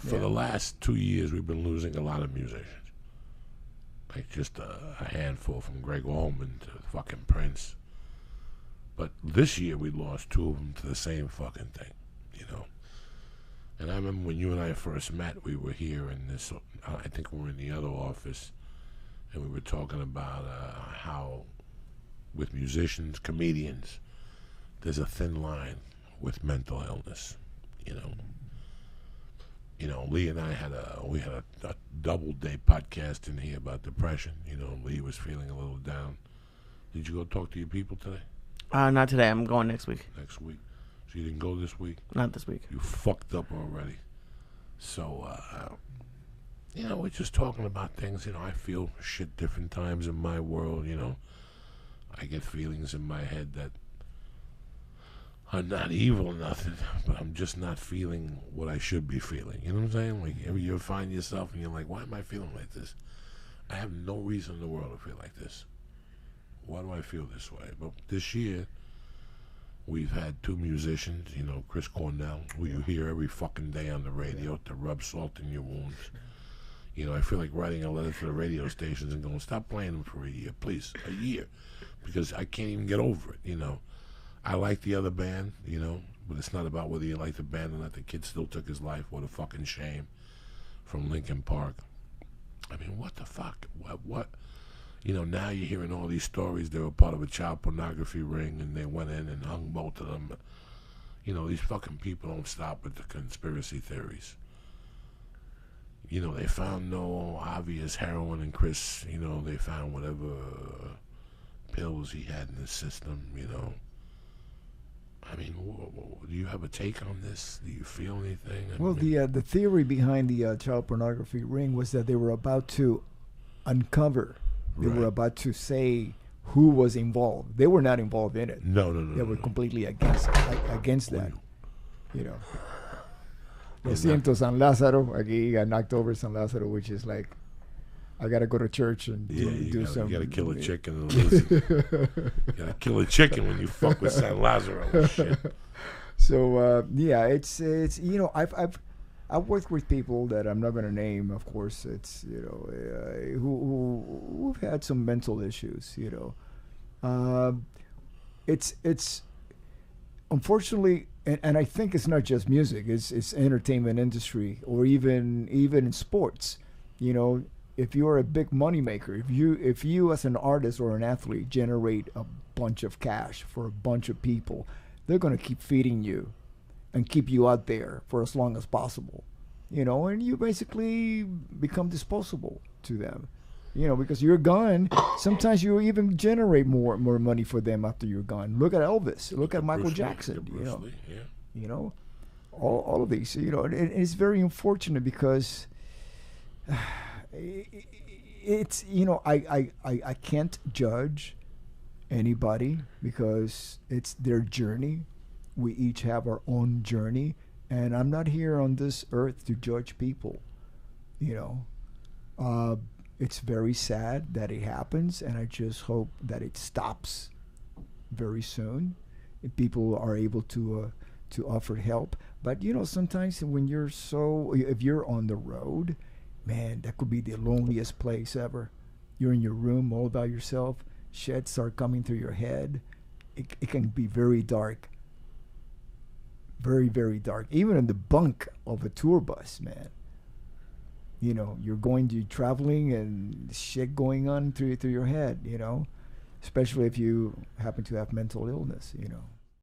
For the last 2 years, we've been losing a lot of musicians. Like just a handful, from Greg Allman to fucking Prince. But this year we lost 2 of them to the same fucking thing, you know. And I remember when you and I first met, we were here in this, I think we were in the other office, and we were talking about how with musicians, comedians, there's a thin line with mental illness, you know. You know, Lee and I had a double day podcast in here about depression. You know, Lee was feeling a little down. Did you go talk to your people today? Not today. I'm going next week. Next week. So you didn't go this week? Not this week. You fucked up already. So, you know, we're just talking about things. You know, I feel shit different times in my world, you know. I get feelings in my head that I'm not evil or nothing, but I'm just not feeling what I should be feeling. You know what I'm saying? Like, every you find yourself and you're like, why am I feeling like this? I have no reason in the world to feel like this. Why do I feel this way? But this year, we've had 2 musicians, you know, Chris Cornell, who you hear every fucking day on the radio to rub salt in your wounds. You know, I feel like writing a letter to the radio stations and going, stop playing them for a year, please, a year, because I can't even get over it, you know. I like the other band, you know, but it's not about whether you like the band or not. The kid still took his life. What a fucking shame. From Lincoln Park. I mean, what the fuck? What? You know, now you're hearing all these stories. They were part of a child pornography ring, and they went in and hung both of them. You know, these fucking people don't stop with the conspiracy theories. You know, they found no obvious heroin in Chris. You know, they found whatever pills he had in his system, you know. I mean, do you have a take on this? Do you feel anything? Well, the theory behind the child pornography ring was that they were about to uncover. They were about to say who was involved. They were not involved in it. No. They were completely against that. You know. Lo siento, San Lázaro. Aquí en October, San Lázaro, which is like, I gotta go to church and do some. You gotta kill a chicken. And you gotta kill a chicken when you fuck with San Lázaro. Shit. So yeah, it's you know, I've worked with people that I'm not gonna name, of course. It's, you know, who've had some mental issues. You know, it's unfortunately, and I think it's not just music. It's entertainment industry, or even in sports. You know. If you're a big money maker, if you as an artist or an athlete generate a bunch of cash for a bunch of people, they're going to keep feeding you and keep you out there for as long as possible, you know, and you basically become disposable to them, you know, because you're gone. Sometimes you even generate more money for them after you're gone. Look at Elvis. Look at Michael Jackson. You know, you know, all of these. You know, and it's very unfortunate because. It's, you know, I can't judge anybody because it's their journey. We each have our own journey, and I'm not here on this earth to judge people. You know, it's very sad that it happens, and I just hope that it stops very soon. If people are able to offer help, but you know, sometimes when if you're on the road. Man, that could be the loneliest place ever. You're in your room all by yourself. Sheds start coming through your head. It can be very dark. Very, very dark. Even in the bunk of a tour bus, man. You know, you're traveling and shit going on through your head, you know. Especially if you happen to have mental illness, you know.